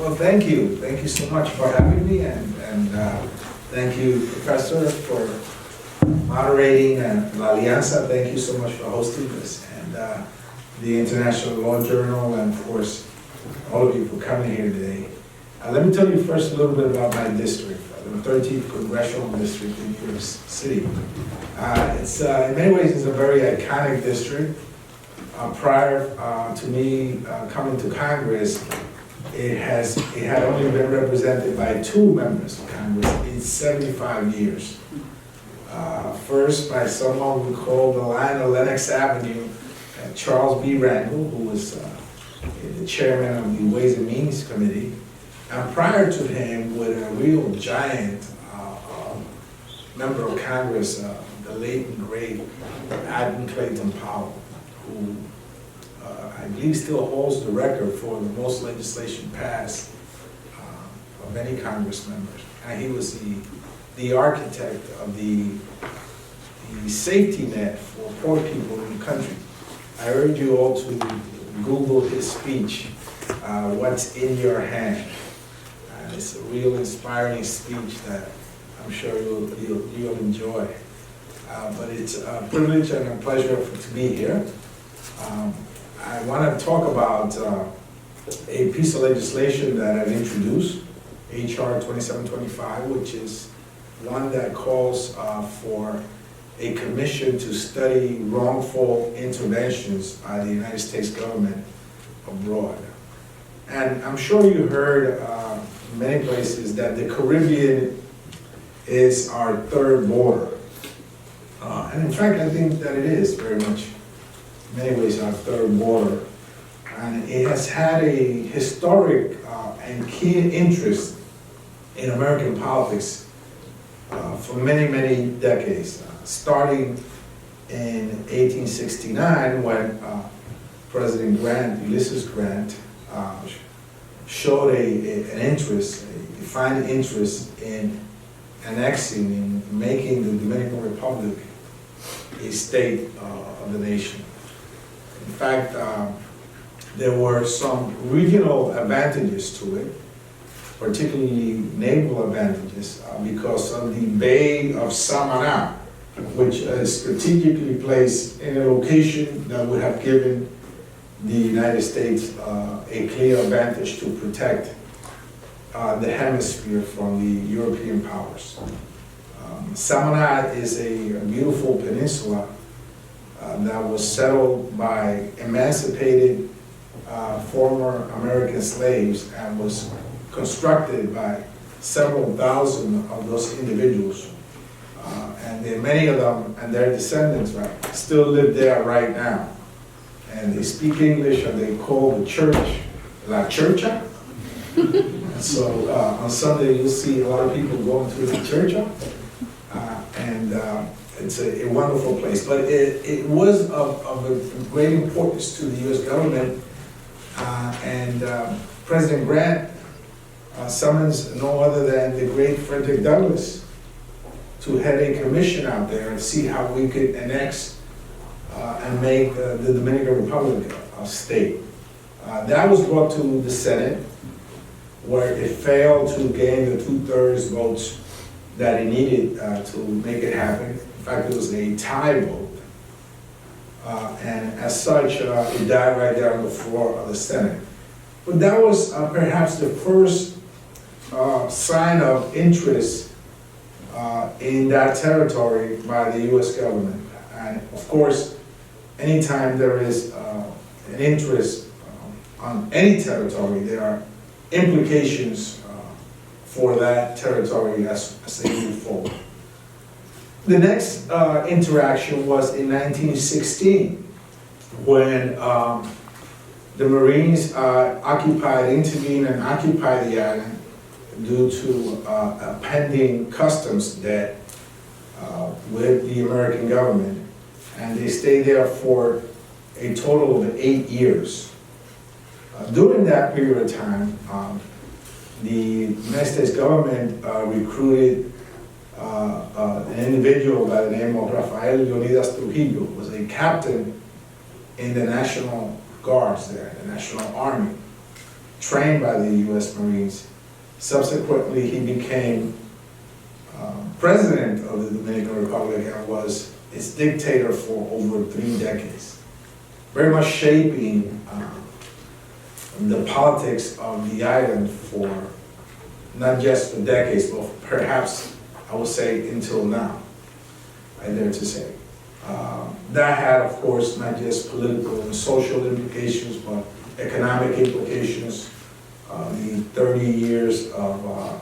Well, thank you. Thank you so much for having me, and thank you, Professor, for moderating, and La Alianza, thank you so much for hosting this, and the International Law Journal, and of course, all of you for coming here today. Let me tell you first a little bit about my district, the 13th Congressional District in New York City. It's in many ways, it's a very iconic district. Prior to me coming to Congress, it had only been represented by 2 members of Congress in 75 years. First by someone we called the line of Lenox Avenue, Charles B. Rangel, who was the chairman of the Ways and Means Committee. And prior to him, with a real giant member of Congress, the late and great Adam Clayton Powell, who I believe still holds the record for the most legislation passed of any Congress members. And he was the architect of the safety net for poor people in the country. I urge you all to Google his speech, What's in Your Hand. It's a real inspiring speech that I'm sure you'll enjoy. But it's a privilege and a pleasure to be here. I want to talk about a piece of legislation that I've introduced, HR 2725, which is one that calls for a commission to study wrongful interventions by the United States government abroad. And I'm sure you heard in many places that the Caribbean is our third border. And in fact, I think that it is very much, in many ways, our third border. And it has had a historic and keen interest in American politics for many, many decades. Starting in 1869, when President Grant, Ulysses Grant, showed an interest, a defined interest in annexing, in making the Dominican Republic a state of the nation. In fact, there were some regional advantages to it, particularly naval advantages, because of the Bay of Samana, which is strategically placed in a location that would have given the United States a clear advantage to protect the hemisphere from the European powers. Samana is a beautiful peninsula that was settled by emancipated former American slaves and was constructed by several thousand of those individuals. And many of them and their descendants still live there right now. And they speak English, and they call the church La Churcha. And so on Sunday you'll see a lot of people going to the church. And it's a wonderful place. But it was of a great importance to the US government. President Grant summons no other than the great Frederick Douglass to head a commission out there and see how we could annex and make the Dominican Republic a state. That was brought to the Senate, where it failed to gain the 2/3 votes that it needed to make it happen. In fact, it was a tie vote. And as such, it died right there on the floor of the Senate. But that was perhaps the first sign of interest in that territory by the US government. And of course, anytime there is an interest on any territory, there are implications for that territory as they move forward. The next interaction was in 1916, when the Marines intervened and occupied the island due to a pending customs debt with the American government. And they stayed there for a total of 8 years. During that period of time, the United States government recruited an individual by the name of Rafael Leonidas Trujillo, who was a captain in the National Guards there, the National Army, trained by the U.S. Marines. Subsequently, he became president of the Dominican Republic and was its dictator for over 3 decades, very much shaping the politics of the island for not just for decades, but perhaps, I would say, until now, I dare to say. That had, of course, not just political and social implications, but economic implications. The 30 years of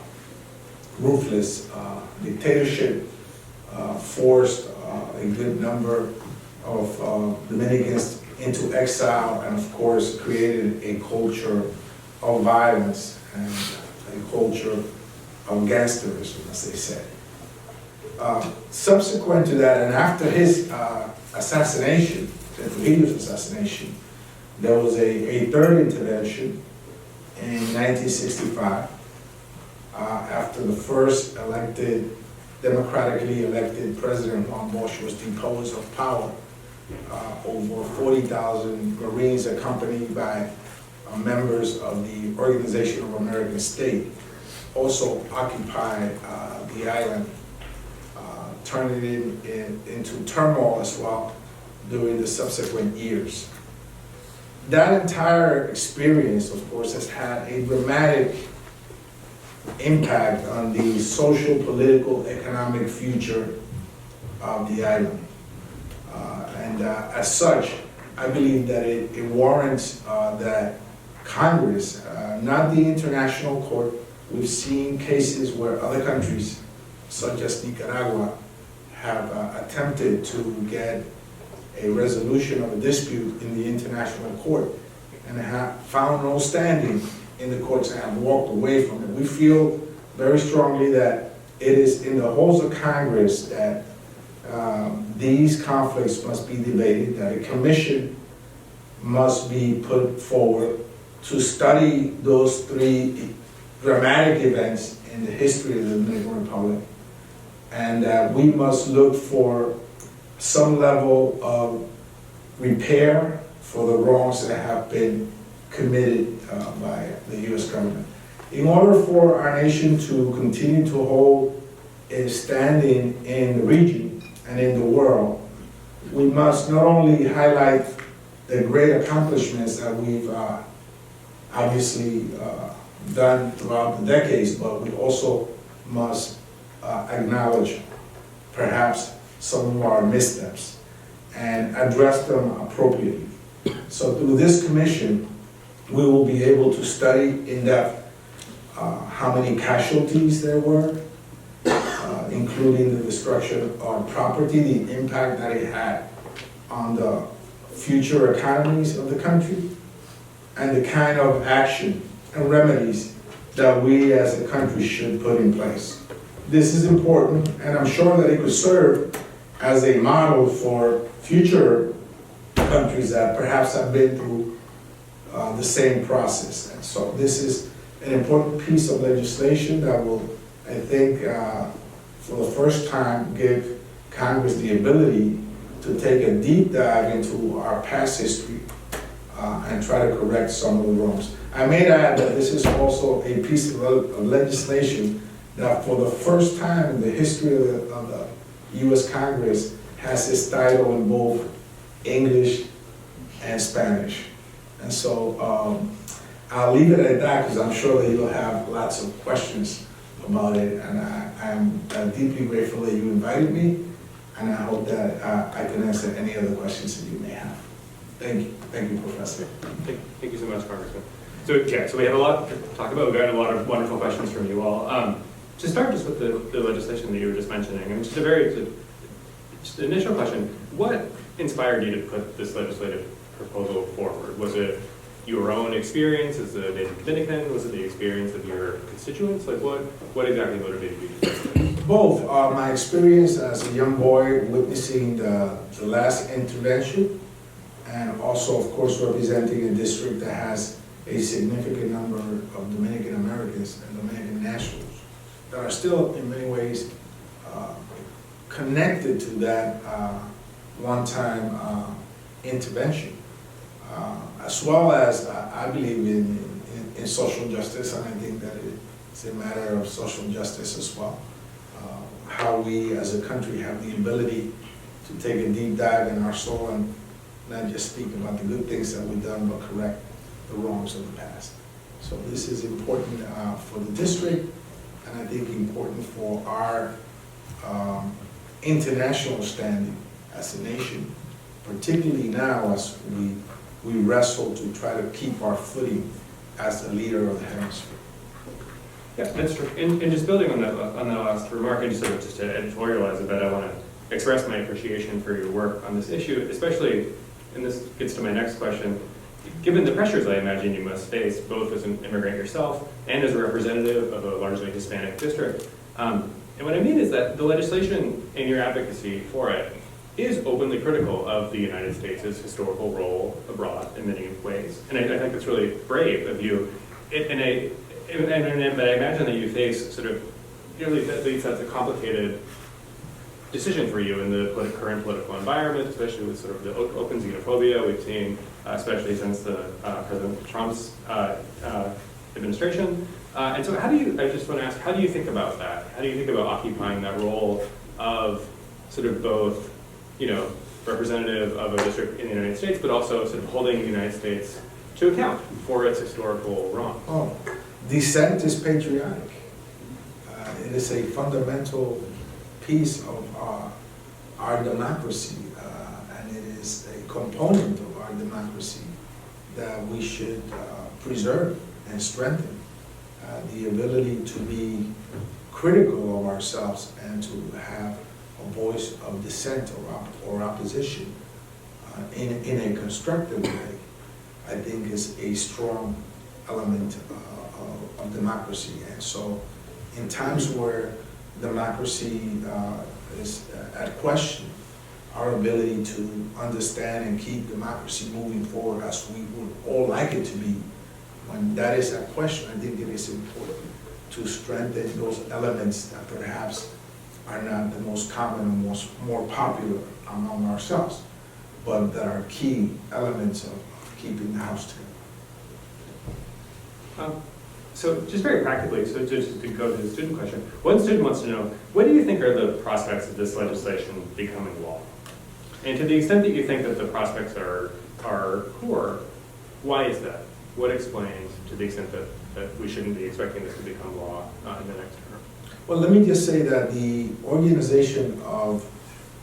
ruthless dictatorship forced a good number of Dominicans into exile, and of course created a culture of violence and a culture of gangsterism, as they say. Subsequent to that, and after his assassination, the Trujillo's assassination, there was a third intervention in 1965, after the first democratically elected President Juan Bosch was deposed of power. Over 40,000 Marines accompanied by members of the Organization of American States also occupied the island, turning it into turmoil as well during the subsequent years. That entire experience, of course, has had a dramatic impact on the social, political, economic future of the island. As such, I believe that it warrants that Congress, not the international court. We've seen cases where other countries, such as Nicaragua, have attempted to get a resolution of a dispute in the international court and have found no standing in the courts and have walked away from it. We feel very strongly that it is in the halls of Congress that these conflicts must be debated, that a commission must be put forward to study those 3 dramatic events in the history of the Dominican Republic, and that we must look for some level of repair for the wrongs that have been committed by the U.S. government. In order for our nation to continue to hold a standing in the region and in the world, we must not only highlight the great accomplishments that we've obviously done throughout the decades, but we also must acknowledge perhaps some of our missteps and address them appropriately. So through this commission, we will be able to study in depth how many casualties there were, including the destruction of property, the impact that it had on the future economies of the country, and the kind of action and remedies that we as a country should put in place. This is important, and I'm sure that it could serve as a model for future countries that perhaps have been through the same process. And so this is an important piece of legislation that will, I think, for the first time, give Congress the ability to take a deep dive into our past history and try to correct some of the wrongs. I may add that this is also a piece of legislation that for the first time in the history of the U.S. Congress has its title in both English and Spanish. And so I'll leave it at that because I'm sure that you'll have lots of questions about it, and I'm deeply grateful that you invited me, and I hope that I can answer any other questions that you may have. Thank you, Professor. Thank you so much, Congressman. So we have a lot to talk about. We've got a lot of wonderful questions from you all. To start just with the legislation that you were just mentioning, and just an initial question, what inspired you to put this legislative proposal forward? Was it your own experience as a native Dominican? Was it the experience of your constituents? Like what exactly motivated you to do this? Both. My experience as a young boy witnessing the last intervention, and also, of course, representing a district that has a significant number of Dominican Americans and Dominican nationals that are still, in many ways, connected to that one-time intervention, as well as I believe in in social justice, and I think that it's a matter of social justice as well. How we as a country have the ability to take a deep dive in our soul and not just speak about the good things that we've done, but correct the wrongs of the past. So this is important for the district, and I think important for our international standing as a nation, particularly now as we wrestle to try to keep our footing as the leader of the hemisphere. Yeah, that's true. And just building on that last remark, and just to editorialize a bit, I want to express my appreciation for your work on this issue, especially, and this gets to my next question, given the pressures I imagine you must face, both as an immigrant yourself and as a representative of a largely Hispanic district. And what I mean is that the legislation and your advocacy for it is openly critical of the United States' historical role abroad in many ways. And I think it's really brave of you. But I imagine that you face sort of, at least that's a complicated decision for you in the current political environment, especially with sort of the open xenophobia we've seen, especially since the President Trump's administration. And so I just want to ask, how do you think about that? How do you think about occupying that role of sort of both, representative of a district in the United States, but also sort of holding the United States to account for its historical wrongs? Oh, dissent is patriotic. It is a fundamental piece of our democracy, and it is a component of our democracy that we should preserve and strengthen. The ability to be critical of ourselves and to have a voice of dissent or opposition in a constructive way, I think is a strong element of democracy. And so in times where democracy is at question, our ability to understand and keep democracy moving forward as we would all like it to be, when that is at question, I think it is important to strengthen those elements that perhaps are not the most common and more popular among ourselves, but that are key elements of keeping the house together. So just very practically, so just to go to the student question, one student wants to know, what do you think are the prospects of this legislation becoming law? And to the extent that you think that the prospects are poor, why is that? What explains, to the extent that we shouldn't be expecting this to become law in the next term? Well, let me just say that the Organization of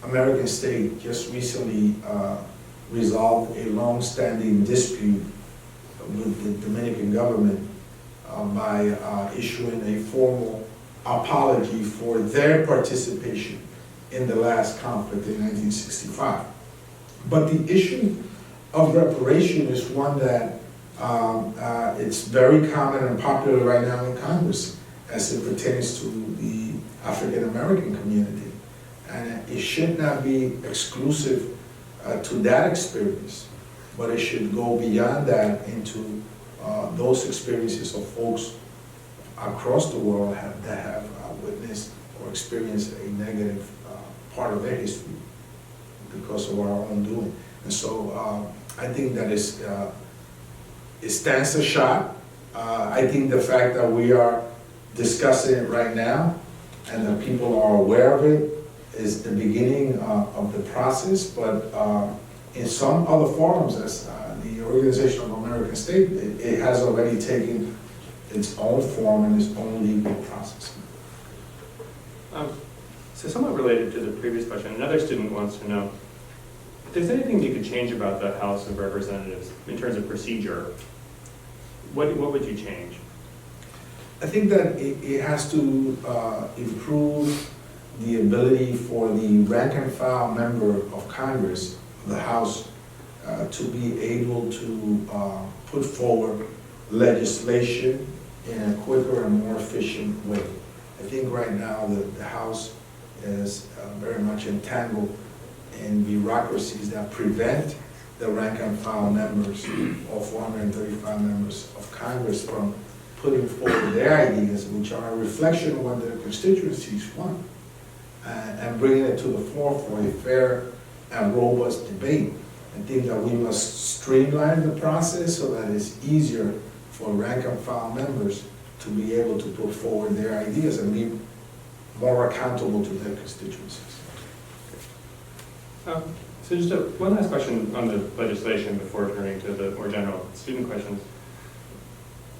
American States just recently resolved a long-standing dispute with the Dominican government by issuing a formal apology for their participation in the last conflict in 1965. But the issue of reparation is one that it's very common and popular right now in Congress as it pertains to the African American community. And it should not be exclusive to that experience, but it should go beyond that into those experiences of folks across the world that have witnessed or experienced a negative part of their history because of our own doing. And so I think that it stands a shot. I think the fact that we are discussing it right now and that people are aware of it is the beginning of the process, but in some other forums, as the Organization of American States, it has already taken its own form and its own legal process. So somewhat related to the previous question, another student wants to know if there's anything you could change about the House of Representatives in terms of procedure. What would you change? I think that it has to improve the ability for the rank and file member of Congress, the House, to be able to put forward legislation in a quicker and more efficient way. I think right now the House is very much entangled in bureaucracies that prevent the rank and file members, all 435 members of Congress, from putting forward their ideas, which are a reflection of what their constituencies want, and bringing it to the fore for a fair and robust debate. I think that we must streamline the process so that it's easier for rank and file members to be able to put forward their ideas and be more accountable to their constituencies. So just one last question on the legislation before turning to the more general student questions.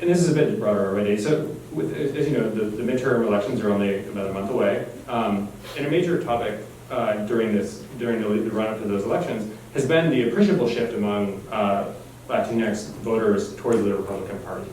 And this is a bit broader already. So as you know, the midterm elections are only about a month away. And a major topic during the run-up to those elections has been the appreciable shift among Latinx voters towards the Republican Party.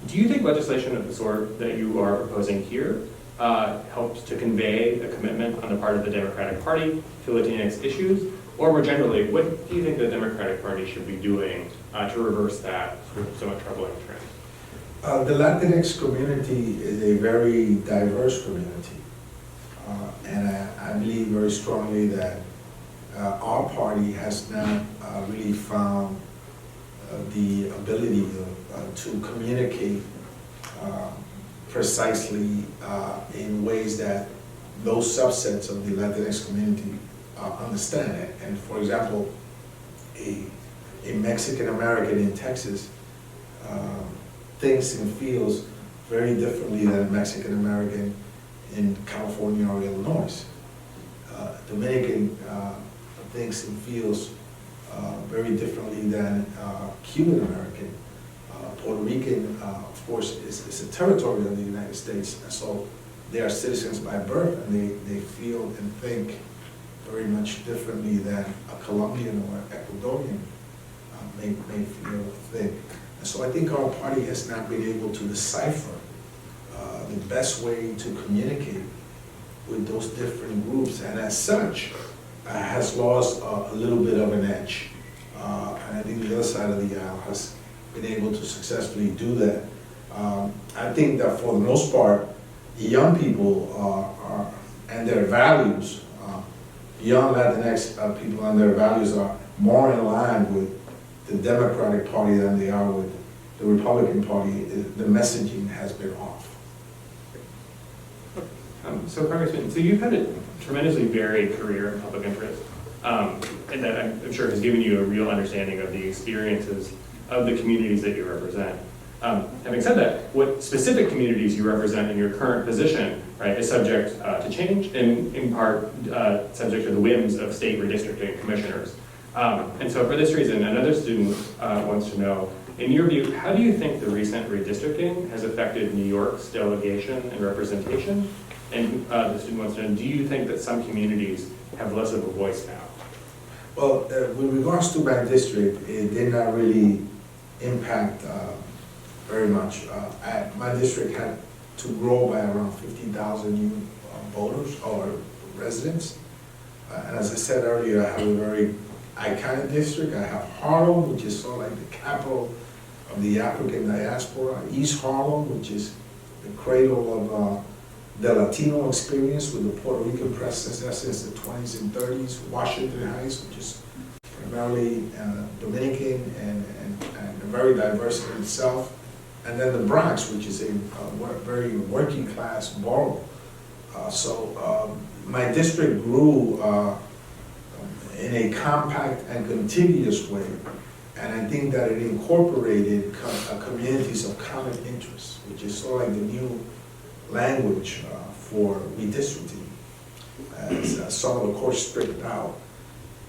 Do you think legislation of the sort that you are proposing here helps to convey a commitment on the part of the Democratic Party to Latinx issues? Or more generally, what do you think the Democratic Party should be doing to reverse that somewhat troubling trend? The Latinx community is a very diverse community. And I believe very strongly that our party has not really found the ability to communicate precisely in ways that those subsets of the Latinx community understand it. And for example, a Mexican American in Texas thinks and feels very differently than a Mexican American in California or Illinois. Dominican thinks and feels very differently than Cuban American. Puerto Rican, of course, is a territory of the United States, and so they are citizens by birth, and they feel and think very much differently than a Colombian or Ecuadorian may feel and think. And so I think our party has not been able to decipher the best way to communicate with those different groups, and as such, has lost a little bit of an edge. And I think the other side of the aisle has been able to successfully do that. I think that for the most part, young people are and their values, young Latinx people and their values are more in line with the Democratic Party than they are with the Republican Party. The messaging has been off. So Congressman, so you've had a tremendously varied career in public interest, and that I'm sure has given you a real understanding of the experiences of the communities that you represent. Having said that, what specific communities you represent in your current position, right, is subject to change, and in part subject to the whims of state redistricting commissioners. And so for this reason, another student wants to know, in your view, how do you think the recent redistricting has affected New York's delegation and representation? And the student wants to know, do you think that some communities have less of a voice now? Well, with regards to my district, it did not really impact very much. My district had to grow by around 50,000 new voters or residents. And as I said earlier, I have a very iconic district. I have Harlem, which is sort of like the capital of the African diaspora. East Harlem, which is the cradle of the Latino experience with the Puerto Rican presence there since the 20s and 30s. Washington Heights, which is primarily Dominican and very diverse in itself. And then the Bronx, which is a very working class borough. So my district grew in a compact and contiguous way. And I think that it incorporated communities of common interest, which is sort of like the new language for redistricting. As some of the courts stripped out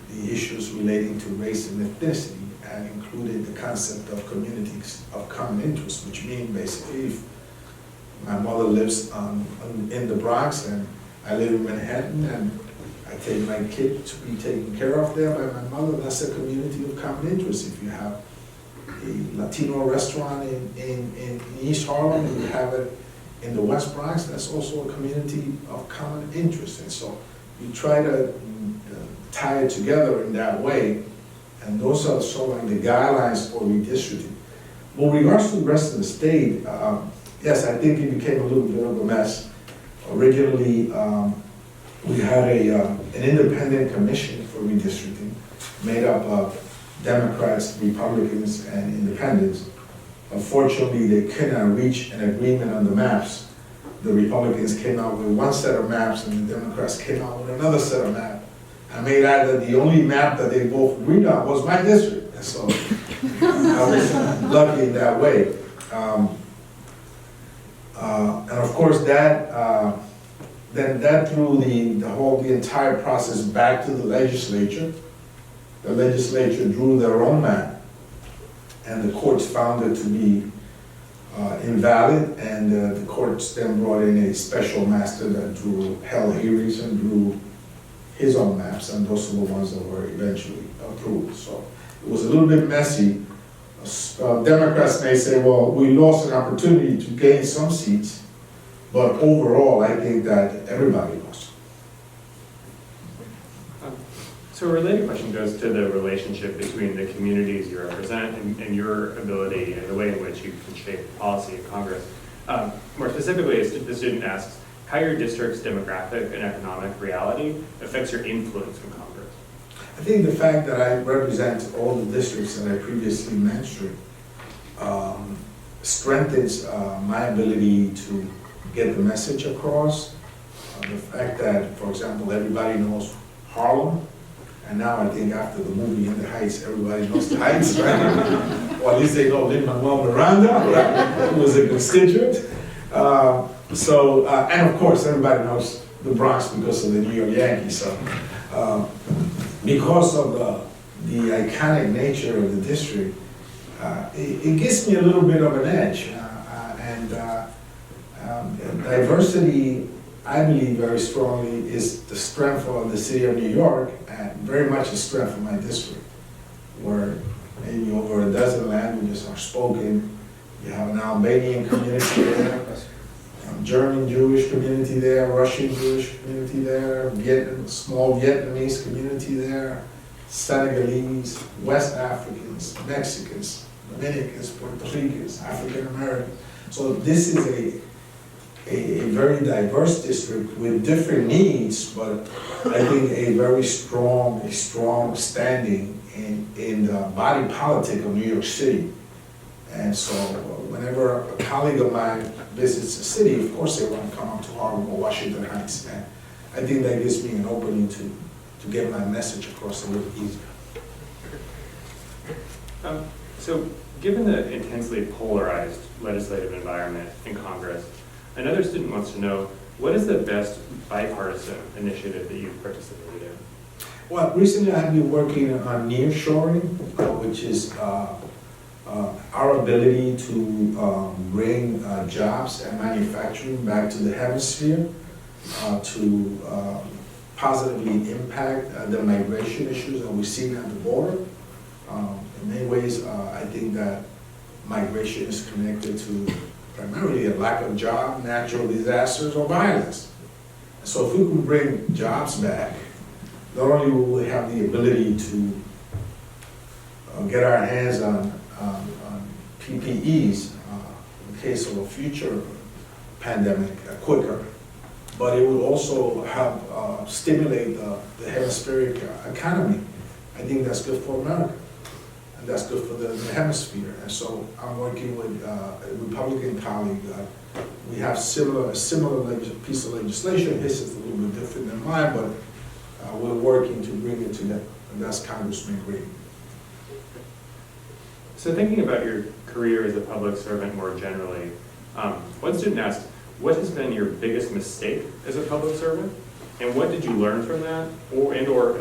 the issues relating to race and ethnicity and included the concept of communities of common interest, which means basically if my mother lives in the Bronx and I live in Manhattan and I take my kid to be taken care of there by my mother, that's a community of common interest. If you have a Latino restaurant in East Harlem and you have it in the West Bronx, that's also a community of common interest. And so you try to tie it together in that way, and those are sort of like the guidelines for redistricting. With regards to the rest of the state, yes, I think it became a little bit of a mess. Originally, we had an independent commission for redistricting made up of Democrats, Republicans, and independents. Unfortunately, they could not reach an agreement on the maps. The Republicans came out with one set of maps and the Democrats came out with another set of maps. I made out that the only map that they both agreed on was my district, and so I was lucky in that way. And of course, that threw the entire process back to the legislature. The legislature drew their own map, and the courts found it to be invalid, and the courts then brought in a special master that held hearings and drew his own maps, and those are the ones that were eventually approved. So it was a little bit messy. Democrats may say, well, we lost an opportunity to gain some seats, but overall, I think that everybody lost. So a related question goes to the relationship between the communities you represent and your ability and the way in which you can shape policy in Congress. More specifically, the student asks, how your district's demographic and economic reality affects your influence in Congress? I think the fact that I represent all the districts that I previously mentioned strengthens my ability to get the message across. The fact that, for example, everybody knows Harlem, and now I think after the movie In the Heights, everybody knows the Heights, right? Or at least they know Lin-Manuel Miranda, right? Who was a constituent. And of course, everybody knows the Bronx because of the New York Yankees. So, because of the iconic nature of the district, it gives me a little bit of an edge. Diversity, I believe very strongly, is the strength of the city of New York, and very much the strength of my district, where maybe over a dozen languages are spoken. You have an Albanian community there, German Jewish community there, Russian Jewish community there, small Vietnamese community there, Senegalese, West Africans, Mexicans, Dominicans, Puerto Ricans, African Americans. So this is a very diverse district with different needs, but I think a very strong standing in the body politic of New York City. And so whenever a colleague of mine visits a city, of course they want to come up to Harlem or Washington Heights. And I think that gives me an opening to get my message across a little easier. So given the intensely polarized legislative environment in Congress, another student wants to know, what is the best bipartisan initiative that you've participated in? Well, recently I've been working on nearshoring, which is our ability to bring jobs and manufacturing back to the hemisphere to positively impact the migration issues that we're seeing at the border. In many ways, I think that migration is connected to primarily a lack of job, natural disasters, or violence. So if we can bring jobs back, not only will we have the ability to get our hands on PPEs in case of a future pandemic quicker, but it will also help stimulate the hemispheric economy. I think that's good for America, and that's good for the hemisphere. And so I'm working with a Republican colleague. We have a similar piece of legislation. His is a little bit different than mine, but we're working to bring it together, and that's Congressman Green. So thinking about your career as a public servant more generally, one student asked, what has been your biggest mistake as a public servant? And what did you learn from that? Or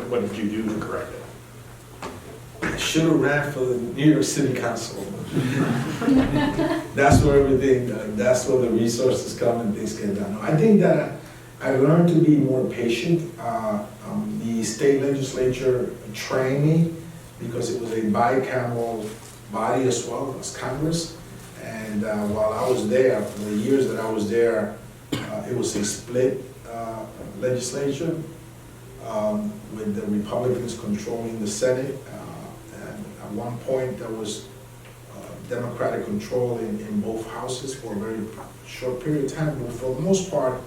what did you do to correct it? I should have ran for the New York City Council. That's where that's where the resources come and things get done. I think that I learned to be more patient. The state legislature trained me because it was a bicameral body as well as Congress. And while I was there, for the years that I was there, it was a split legislature with the Republicans controlling the Senate. And at one point, there was Democratic control in both houses for a very short period of time. But for the most part,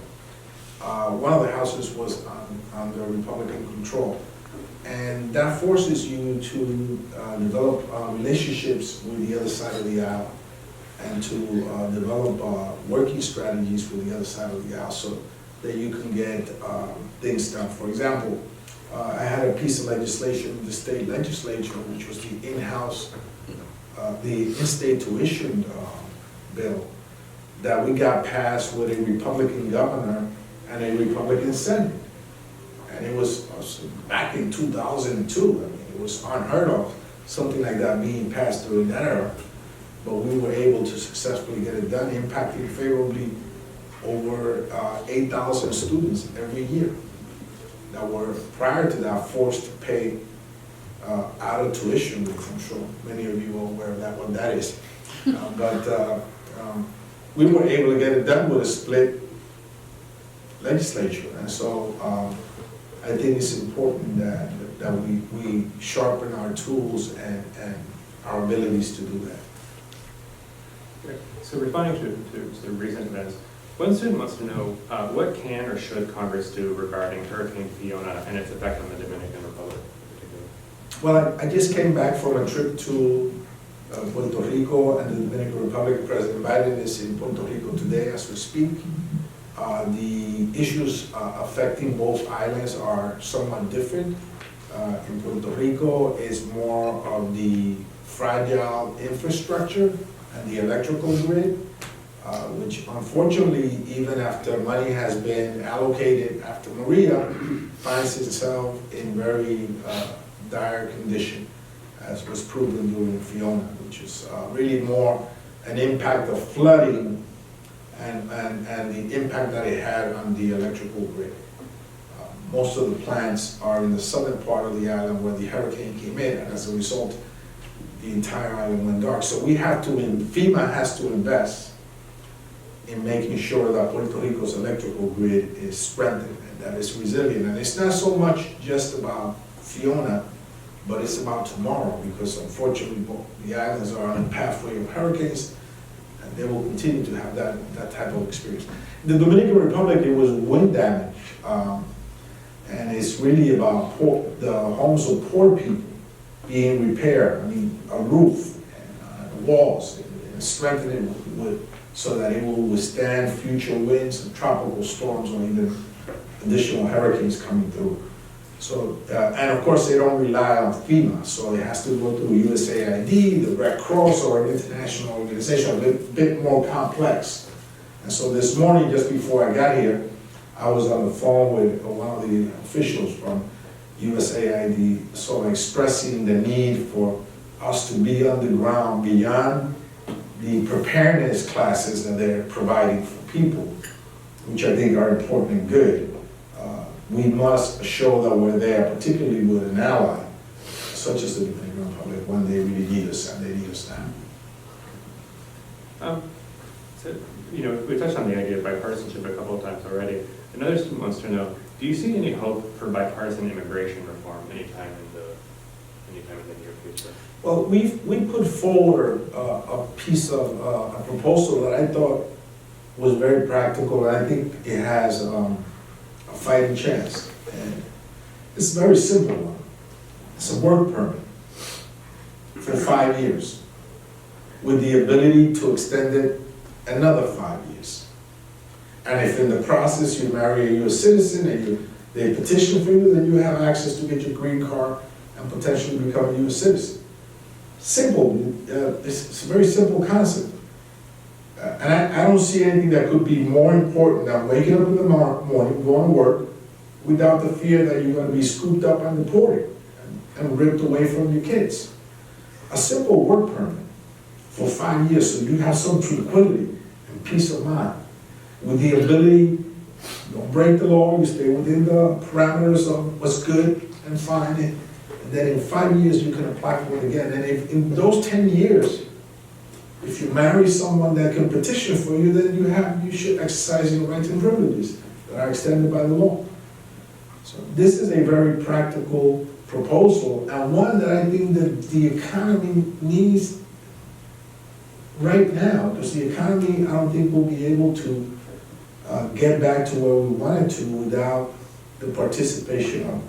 one of the houses was under Republican control. And that forces you to develop relationships with the other side of the aisle and to develop working strategies with the other side of the aisle so that you can get things done. For example, I had a piece of legislation in the state legislature, which was the in-house, the in-state tuition bill that we got passed with a Republican governor and a Republican Senate. And it was back in 2002. I mean, it was unheard of, something like that being passed during that era. But we were able to successfully get it done, impacting favorably over 8,000 students every year that were, prior to that, forced to pay out of tuition, which I'm sure many of you are aware of that, what that is. But we were able to get it done with a split legislature. And so I think it's important that we sharpen our tools and our abilities to do that. Okay. So responding to the recent events, one student wants to know what can or should Congress do regarding Hurricane Fiona and its effect on the Dominican Republic in particular? Well, I just came back from a trip to Puerto Rico and the Dominican Republic. President Biden is in Puerto Rico today as we speak. The issues affecting both islands are somewhat different. In Puerto Rico, it's more of the fragile infrastructure and the electrical grid, which unfortunately, even after money has been allocated after Maria, finds itself in very dire condition, as was proven during Fiona, which is really more an impact of flooding and the impact that it had on the electrical grid. Most of the plants are in the southern part of the island where the hurricane came in, and as a result, the entire island went dark. So we have to, FEMA has to invest in making sure that Puerto Rico's electrical grid is strengthened and that it's resilient. And it's not so much just about Fiona, but it's about tomorrow, because unfortunately the islands are on the pathway of hurricanes, and they will continue to have that type of experience. In the Dominican Republic, there was wind damage, and it's really about the homes of poor people being repaired. I mean, a roof and walls, and strengthening wood so that it will withstand future winds and tropical storms or even additional hurricanes coming through. So, and of course they don't rely on FEMA, so it has to go through USAID, the Red Cross, or an international organization, a bit more complex. And so this morning, just before I got here, I was on the phone with one of the officials from USAID, sort of expressing the need for us to be on the ground beyond the preparedness classes that they're providing for people, which I think are important and good. We must show that we're there, particularly with an ally, such as the Dominican Republic, when they really need us, and they need us now. So, you know, we touched on the idea of bipartisanship a couple of times already. Another student wants to know, do you see any hope for bipartisan immigration reform anytime in the near future? Well, we put forward a piece of a proposal that I thought was very practical, and I think it has a fighting chance. And it's a very simple one. It's a work permit for 5 years with the ability to extend it another 5 years. And if in the process you marry a U.S. citizen and they petition for you, then you have access to get your green card and potentially become a U.S. citizen. Simple. It's a very simple concept. And I don't see anything that could be more important than waking up in the morning, going to work, without the fear that you're going to be scooped up and deported and ripped away from your kids. A simple work permit for 5 years so you have some tranquility and peace of mind, with the ability, you don't break the law, you stay within the parameters of what's good and fine, and then in 5 years you can apply for it again. And if in those 10 years, if you marry someone that can petition for you, then you should exercise your rights and privileges that are extended by the law. So this is a very practical proposal, and one that I think that the economy needs right now, because the economy, I don't think, will be able to get back to where we wanted to without the participation of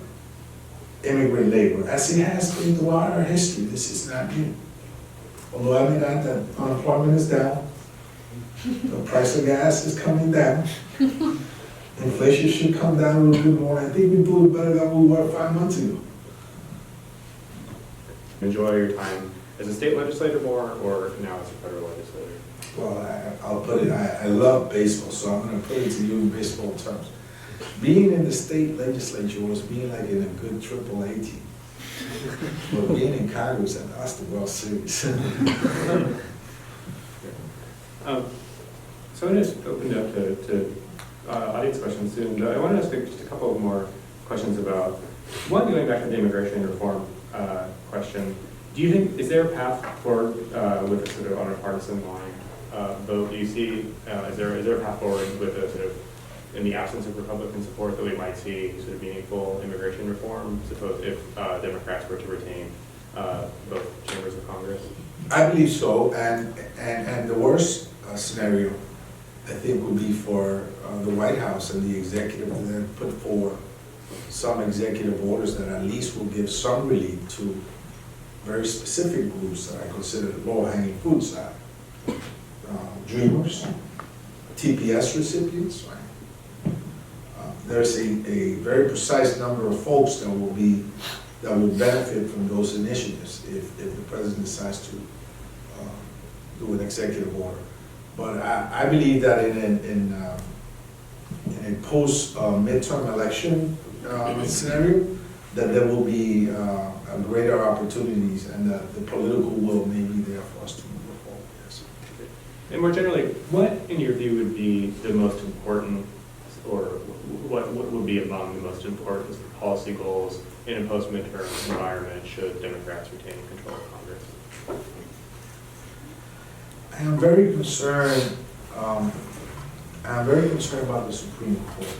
immigrant labor, as it has been throughout our history. This is not new. Although I mean that unemployment is down, the price of gas is coming down, inflation should come down a little bit more. I think we're doing better than we were 5 months ago. Enjoy your time as a state legislator more, or now as a federal legislator? Well, I'll put it, I love baseball, so I'm gonna put it to you in baseball terms. Being in the state legislature was being like in a good AAA team. But being in Congress, and that's the World Series. So I'm going to open it up to audience questions soon. I want to ask just a couple more questions about, one, going back to the immigration reform question. Do you think, is there a path forward with a sort of on a partisan line vote? Do you see, is there a path forward with a sort of, in the absence of Republican support, that we might see sort of meaningful immigration reform, suppose if Democrats were to retain both chambers of Congress? I believe so, and the worst scenario, I think, would be for the White House and the executive to then put forward some executive orders that at least will give some relief to very specific groups that I consider low-hanging fruits, dreamers, TPS recipients, right? There's a very precise number of folks that will benefit from those initiatives if the president decides to do an executive order. But I believe that in a post midterm election scenario, that there will be greater opportunities, and that the political will may be there for us to move forward. Yes. And more generally, what in your view would be the most important, or what would be among the most important policy goals in a post-midterm environment should Democrats retain control of Congress? I am very concerned. I'm very concerned about the Supreme Court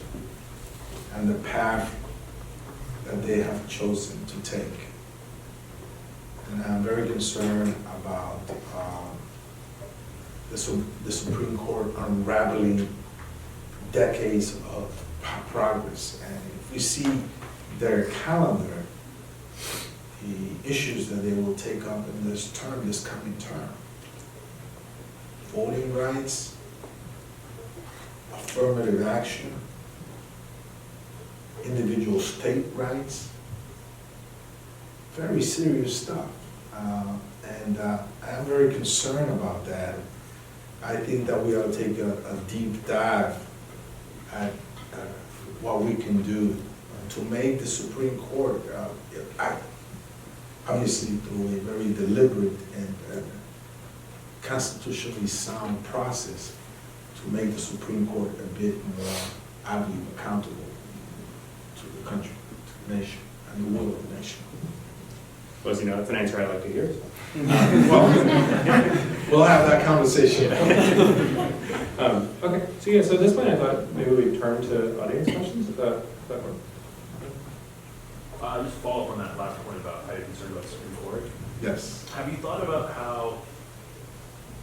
and the path that they have chosen to take. And I'm very concerned about the Supreme Court unraveling decades of progress. And if we see their calendar, the issues that they will take up in this coming term, voting rights, affirmative action, individual state rights, very serious stuff. And I'm very concerned about that. I think that we ought to take a deep dive at what we can do to make the Supreme Court, obviously through a very deliberate and constitutionally sound process, to make the Supreme Court a bit more, I believe, accountable to the country, to the nation, and the will of the nation. Well, as you know, that's an answer I like to hear. Well, we'll have that conversation. Okay, so yeah, so at this point I thought maybe we'd turn to audience questions, if that works. Just follow up on that last point about how you're concerned about the Supreme Court. Yes. Have you thought about how,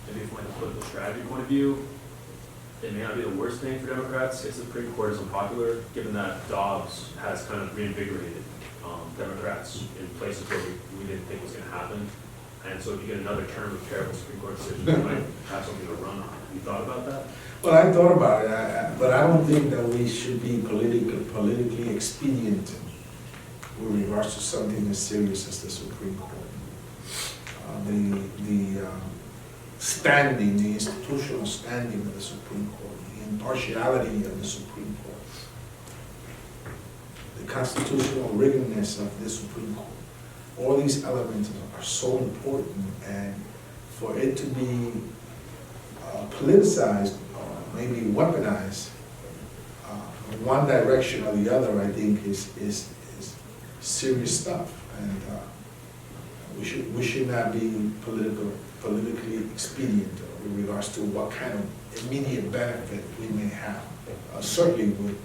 maybe from like a political strategy point of view, it may not be the worst thing for Democrats if the Supreme Court is unpopular, given that Dobbs has kind of reinvigorated Democrats in places where we didn't think was going to happen. And so if you get another term of terrible Supreme Court decisions, you might have something to run on. Have you thought about that? Well, I thought about it, but I don't think that we should be politically expedient with regards to something as serious as the Supreme Court. The standing, the institutional standing of the Supreme Court, the impartiality of the Supreme Court, the constitutional rigidness of the Supreme Court, all these elements are so important, and for it to be politicized or maybe weaponized in one direction or the other, I think is serious stuff, and we should not be politically expedient with regards to what kind of immediate benefit we may have. Certainly, with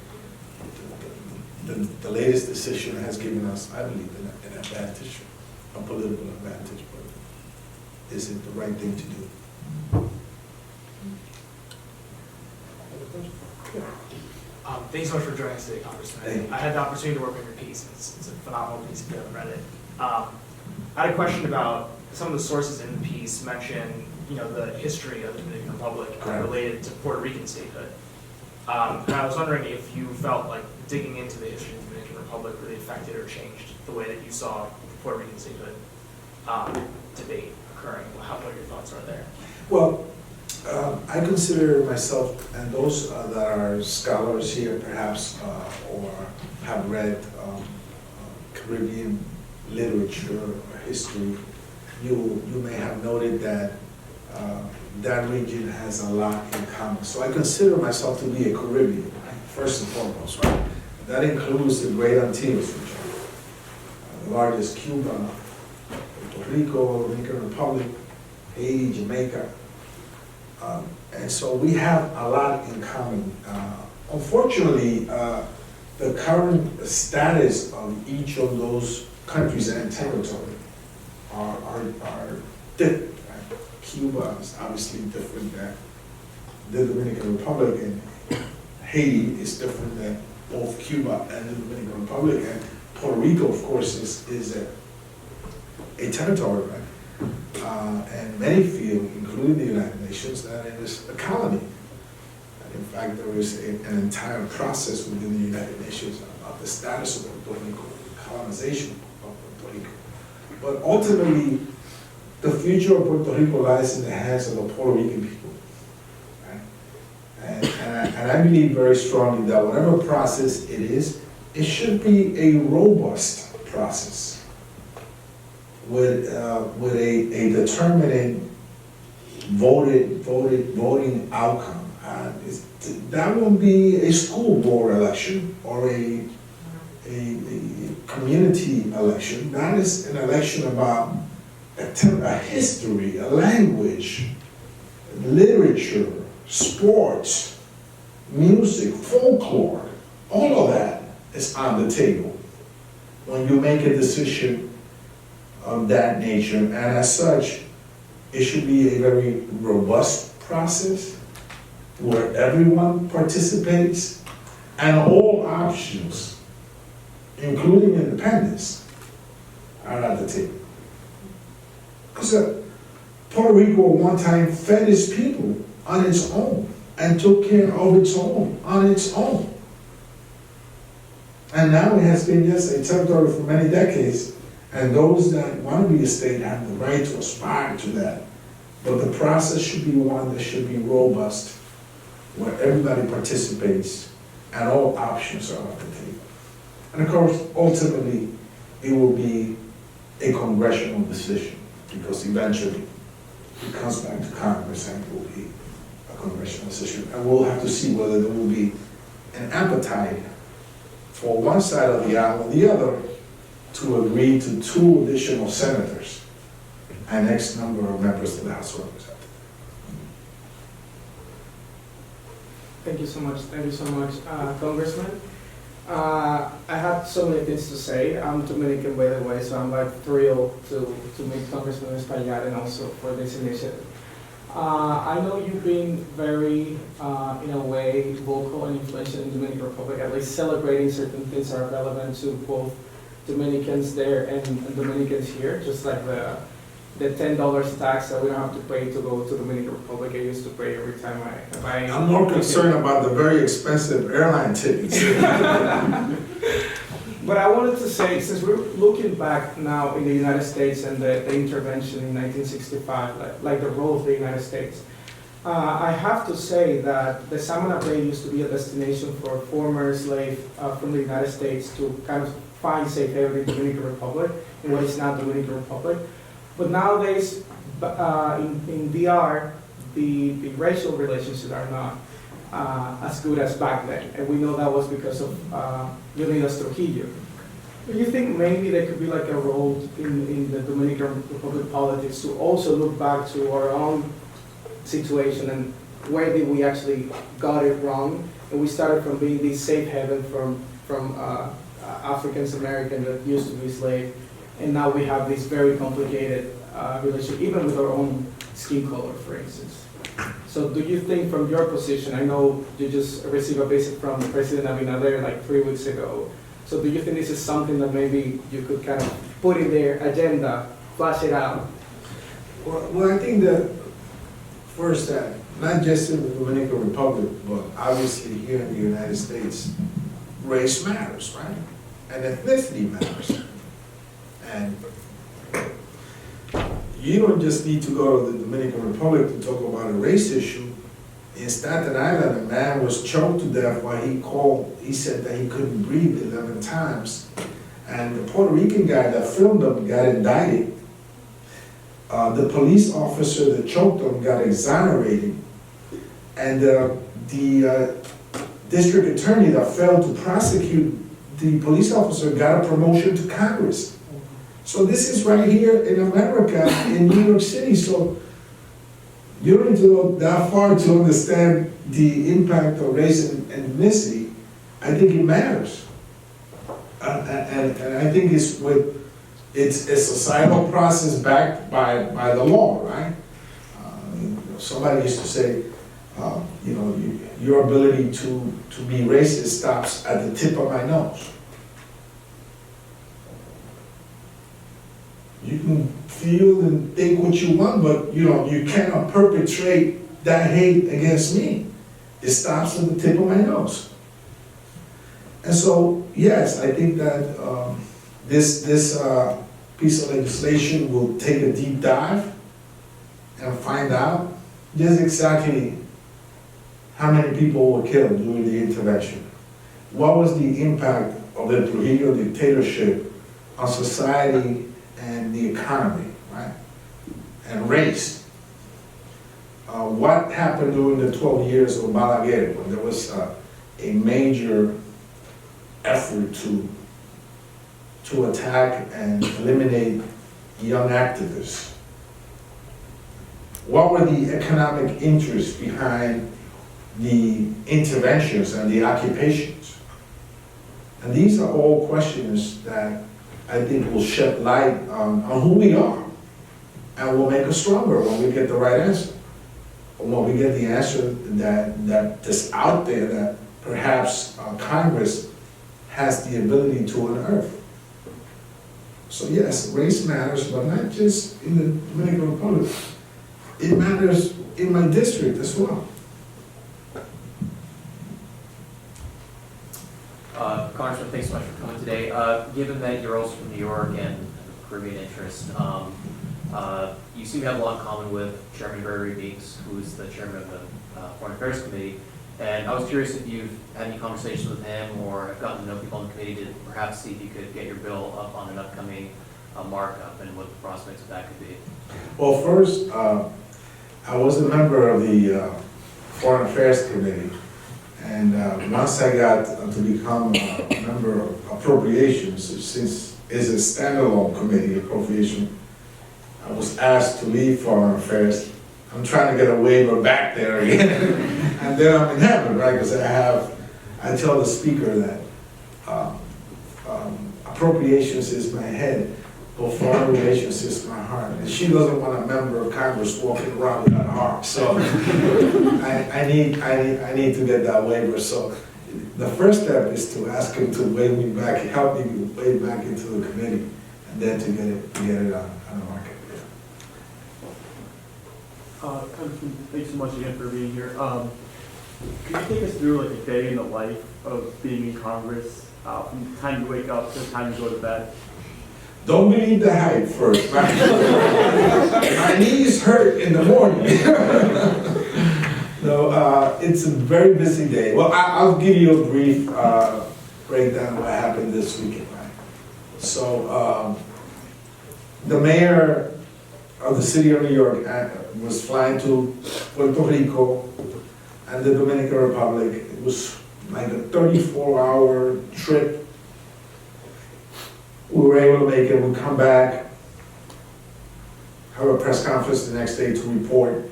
the latest decision has given us, I believe, an advantage, a political advantage, but is it the right thing to do? Thanks so much for joining us today, Congressman. I had the opportunity to work on your piece. It's a phenomenal piece if you haven't read it. I had a question about some of the sources in the piece mention, the history of the Dominican Republic related to Puerto Rican statehood. And I was wondering if you felt like digging into the history of the Dominican Republic really affected or changed the way that you saw Puerto Rican statehood debate occurring, what your thoughts are there. Well, I consider myself, and those that are scholars here perhaps, or have read Caribbean literature or history, you may have noted that that region has a lot in common. So I consider myself to be a Caribbean, right? First and foremost, right? That includes the Great Antilles region, the largest Cuba, Puerto Rico, Dominican Republic, Haiti, Jamaica. And so we have a lot in common. Unfortunately, the current status of each of those countries and territory are different. Right? Cuba is obviously different than the Dominican Republic, and Haiti is different than both Cuba and the Dominican Republic, and Puerto Rico, of course, is a territory, right? And many feel, including the United Nations, that it is a colony. And in fact, there is an entire process within the United Nations about the status of Puerto Rico, colonization of Puerto Rico. But ultimately, the future of Puerto Rico lies in the hands of the Puerto Rican people. Right? And I believe very strongly that whatever process it is, it should be a robust process with a determinate voting outcome. That won't be a school board election or a community election. That is an election about a history, a language, literature, sports, music, folklore. All of that is on the table when you make a decision of that nature, and as such, it should be a very robust process where everyone participates and all options, including independence, are at the table. Because Puerto Rico at one time fed its people on its own and took care of its own on its own. And now it has been just a territory for many decades. And those that want to be a state have the right to aspire to that. But the process should be one that should be robust, where everybody participates and all options are on the table. And of course, ultimately, it will be a congressional decision, because eventually it comes back to Congress and it will be a congressional decision. And we'll have to see whether there will be an appetite for one side of the aisle or the other to agree to 2 additional senators and X number of members of the House of Representatives. Thank you so much, Congressman. I have so many things to say. I'm Dominican, by the way, so I'm like thrilled to meet Congressman Espaillat and also for this initiative. I know you've been very, in a way, vocal and influential in the Dominican Republic, at least celebrating certain things that are relevant to both Dominicans there and Dominicans here, just like the $10 tax that we don't have to pay to go to Dominican Republic. I used to pay every time I buy. I'm more concerned about the very expensive airline tickets. But I wanted to say, since we're looking back now in the United States and the intervention in 1965, like the role of the United States, I have to say that the Samana Bay used to be a destination for former slaves from the United States to kind of find safe haven in the Dominican Republic, in what is now Dominican Republic. But nowadays, in DR, the racial relationships are not as good as back then. And we know that was because of Leonidas Trujillo. Do you think maybe there could be like a role in the Dominican Republic politics to also look back to our own situation and where did we actually got it wrong? And we started from being this safe haven from Africans American that used to be slaves, and now we have this very complicated relationship, even with our own skin color, for instance. So do you think from your position, I know you just received a visit from President Abinader like 3 weeks ago, so do you think this is something that maybe you could kind of put in their agenda, flash it out? Well, I think that first that not just in the Dominican Republic, but obviously here in the United States, race matters, right? And ethnicity matters. And you don't just need to go to the Dominican Republic to talk about a race issue. In Staten Island, a man was choked to death while he said that he couldn't breathe 11 times. And the Puerto Rican guy that filmed him got indicted. The police officer that choked him got exonerated. And the district attorney that failed to prosecute the police officer got a promotion to Congress. So this is right here in America, in New York City. So you don't need to go that far to understand the impact of race and ethnicity. I think it matters. And I think it's a societal process backed by the law, right? Somebody used to say, your ability to be racist stops at the tip of my nose. You can feel and think what you want, but you cannot perpetrate that hate against me. It stops at the tip of my nose. And so, yes, I think that this piece of legislation will take a deep dive and find out just exactly how many people were killed during the intervention. What was the impact of the Trujillo dictatorship on society and the economy, right? And race. What happened during the 12 years of Balaguer when there was a major effort to attack and eliminate young activists? What were the economic interests behind the interventions and the occupations? And these are all questions that I think will shed light on who we are and will make us stronger when we get the right answer. When we get the answer that's out there that perhaps Congress has the ability to unearth. So yes, race matters, but not just in the Dominican Republic. It matters in my district as well. Congressman, thanks so much for coming today. Given that you're also from New York and Caribbean interest, you seem to have a lot in common with Chairman Gregory Meeks, who is the chairman of the Foreign Affairs Committee. And I was curious if you've had any conversations with him or have gotten to know people on the committee to perhaps see if you could get your bill up on an upcoming markup and what the prospects of that could be. Well, first, I was a member of the Foreign Affairs Committee. And once I got to become a member of Appropriations, since it's a standalone committee, Appropriation, I was asked to leave Foreign Affairs. I'm trying to get a waiver back there again. And then I'm in heaven, right? Because I tell the speaker that Appropriations is my head, but Foreign Relations is my heart. And she doesn't want a member of Congress walking around with that heart. So I need to get that waiver. So the first step is to ask him to waive me back, help me waive back into the committee, and then to get it on the market. Thanks so much again for being here. Could you take us through like a day in the life of being in Congress, from the time you wake up to the time you go to bed? Don't believe the hype first. My knees hurt in the morning. No, it's a very busy day. Well, I'll give you a brief breakdown of what happened this weekend. Right? So the mayor of the city of New York was flying to Puerto Rico and the Dominican Republic. It was like a 34-hour trip. We were able to make it. We come back, have a press conference the next day to report.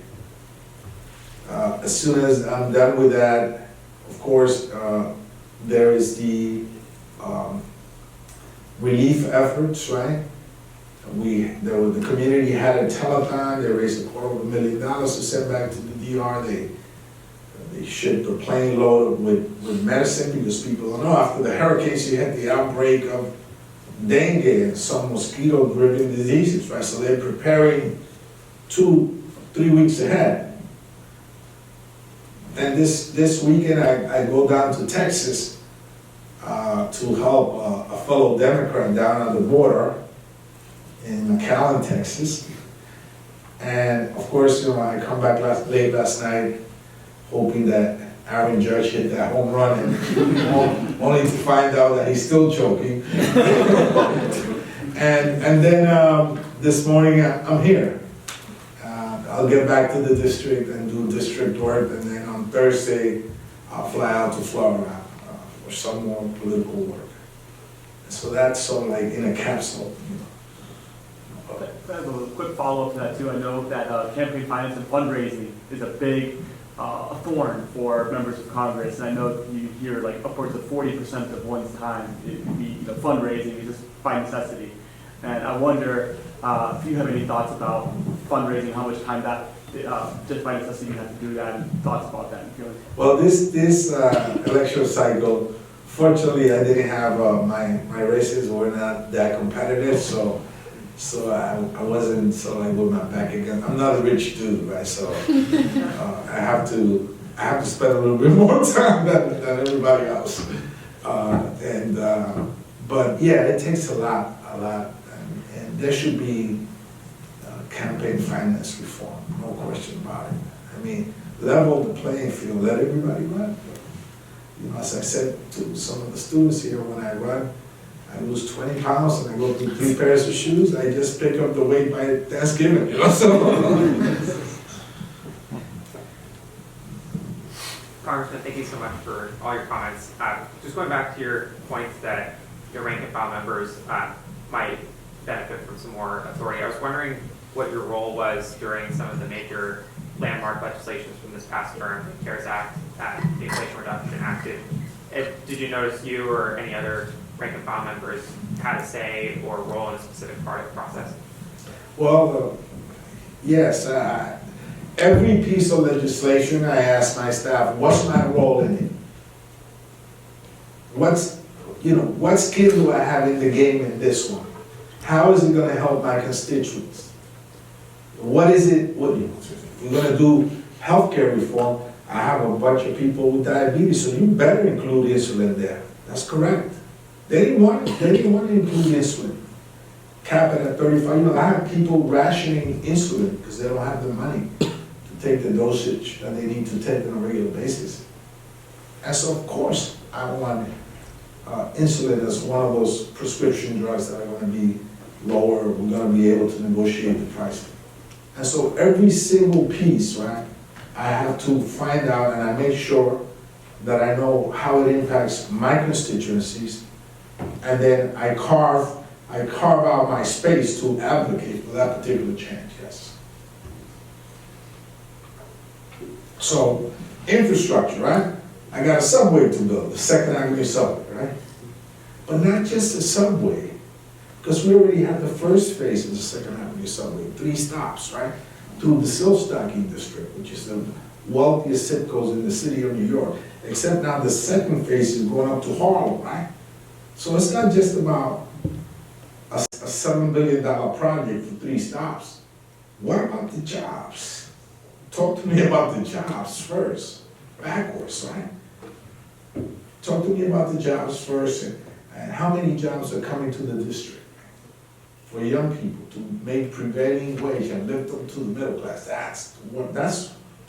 As soon as I'm done with that, of course, there is the relief efforts, right? The community had a telethon. They raised $250,000 to send back to the DR. They shipped a plane load with medicine because people don't know. After the hurricanes, you had the outbreak of dengue and some mosquito-driven diseases, right? So they're preparing 2-3 weeks ahead. And this weekend, I go down to Texas to help a fellow Democrat down on the border in McAllen, Texas. And of course, I come back late last night hoping that Aaron Judge hit that home run, and only to find out that he's still choking. and then this morning I'm here. I'll get back to the district and do district work, and then on Thursday I'll fly out to Florida for some more political work. So that's sort of like in a capsule. Okay, I have a quick follow-up to that too. I know that campaign finance and fundraising is a big thorn for members of Congress, and I know you hear like upwards of 40% of one's time it could be fundraising is just by necessity. And I wonder if you have any thoughts about fundraising, how much time that just by necessity you have to do that, and thoughts about that and feelings. Well, this election cycle, fortunately, I didn't have my races were not that competitive, so I wasn't so like with my back against. I'm not a rich dude, right? So I have to spend a little bit more time than everybody else. But yeah, it takes a lot, and there should be campaign finance reform, no question about it. I mean, level the playing field, let everybody run. As I said to some of the students here, when I run, I lose 20 pounds and I go through 3 pairs of shoes. I just pick up the weight by Thanksgiving, so. Congressman, thank you so much for all your comments. Just going back to your points that your rank and file members might benefit from some more authority. I was wondering what your role was during some of the major landmark legislations from this past term, the CARES Act, the Inflation Reduction Act. Did you notice you or any other rank and file members had a say or role in a specific part of the process? Well, yes. Every piece of legislation, I ask my staff, what's my role in it? What skill do I have in the game in this one? How is it going to help my constituents? What is it? We're going to do healthcare reform. I have a bunch of people with diabetes, so you better include insulin there. That's correct. They didn't want to include insulin. Cap it at 35. I have people rationing insulin because they don't have the money to take the dosage that they need to take on a regular basis. And so, of course, I want insulin as one of those prescription drugs that are going to be lower. We're going to be able to negotiate the price. And so every single piece, right, I have to find out, and I make sure that I know how it impacts my constituencies, and then I carve out my space to advocate for that particular change, yes. So, infrastructure, right? I got a subway to build, the Second Avenue subway, right? But not just a subway, because we already have the first phase of the Second Avenue subway, 3 stops, right? Through the Silk-Stocking district, which is the wealthiest zip codes in the city of New York. Except now the second phase is going up to Harlem, right? So it's not just about a $7 billion project for 3 stops. What about the jobs? Talk to me about the jobs first, backwards, right? Talk to me about the jobs first, and how many jobs are coming to the district for young people to make prevailing wage and lift them to the middle class. That's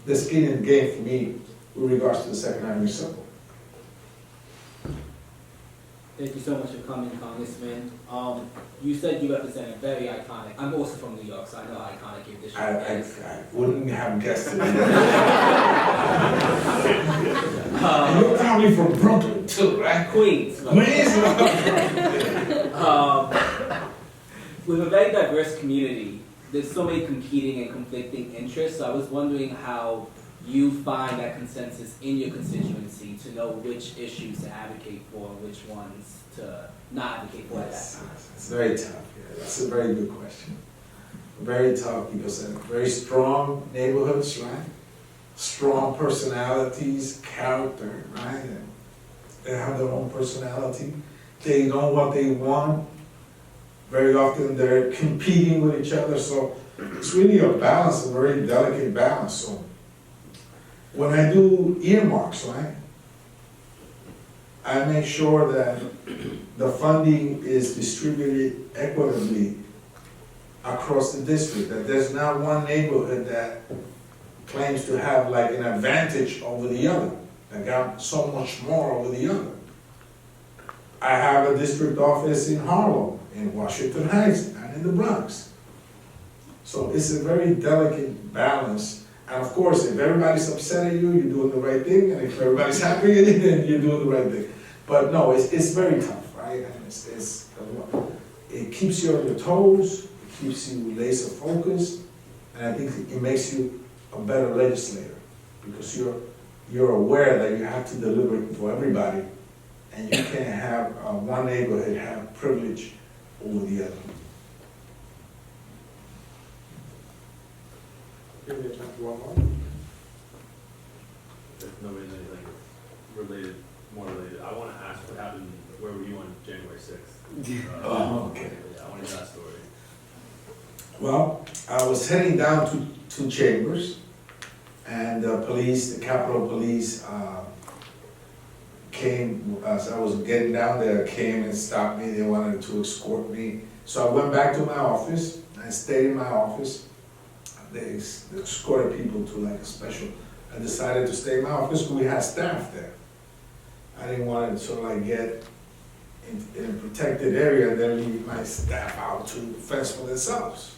the skin in the game for me with regards to the Second Avenue subway. Thank you so much for coming, Congressman. You said you represent a very iconic, I'm also from New York, so I know how iconic your district is. I wouldn't have guessed it. And you're probably from Brooklyn too, right? Queens. Queens? With a very diverse community, there's so many competing and conflicting interests, so I was wondering how you find that consensus in your constituency to know which issues to advocate for and which ones to not advocate for at that time. It's very tough. Yeah. That's a very good question. Very tough because they're very strong neighborhoods, right? Strong personalities, character, right? And they have their own personality. They know what they want. Very often they're competing with each other, so it's really a balance, a very delicate balance. So when I do earmarks, right, I make sure that the funding is distributed equitably across the district, that there's not one neighborhood that claims to have like an advantage over the other, that got so much more over the other. I have a district office in Harlem, in Washington Heights, and in the Bronx. So it's a very delicate balance. And of course, if everybody's upset at you, you're doing the right thing, and if everybody's happy at you, then you're doing the right thing. But no, it's very tough, right? And it keeps you on your toes, it keeps you laser focused, and I think it makes you a better legislator, because you're aware that you have to deliver for everybody, and you can't have one neighborhood have privilege over the other. Give me a chance for one more. If nobody's anything related, more related, I want to ask what happened, where were you on January 6th? Oh, okay. Yeah, I want to hear that story. Well, I was heading down to Chambers, and the police, the Capitol Police, came, as I was getting down there, came and stopped me. They wanted to escort me. So I went back to my office. I stayed in my office. They escorted people to like a special. I decided to stay in my office because we had staff there. I didn't want to sort of like get in a protected area and then leave my staff out to fence for themselves.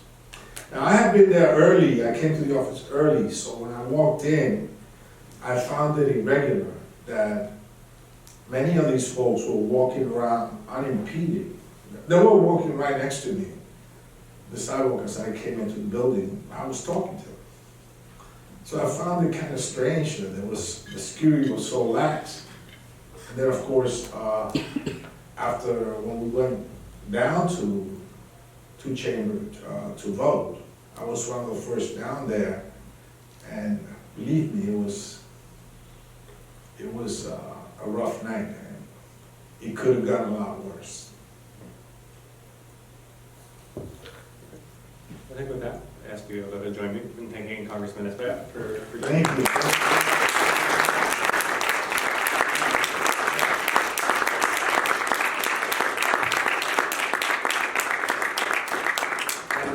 Now I had been there early. I came to the office early, so when I walked in, I found it irregular that many of these folks were walking around unimpeded. They were walking right next to me, the sidewalk, as I came into the building. I was talking to them. So I found it kind of strange that the security was so lax. And then, of course, after when we went down to Chamber to vote, I was one of the first down there, and believe me, it was a rough night, and it could have gotten a lot worse. I think with that, I ask you to join me in thanking Congressman Espaillat for Thank you.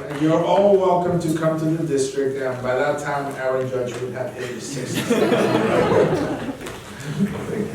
And you're all welcome to come to the district, and by that time, Aaron Judge would have hit his 60s. Thank you.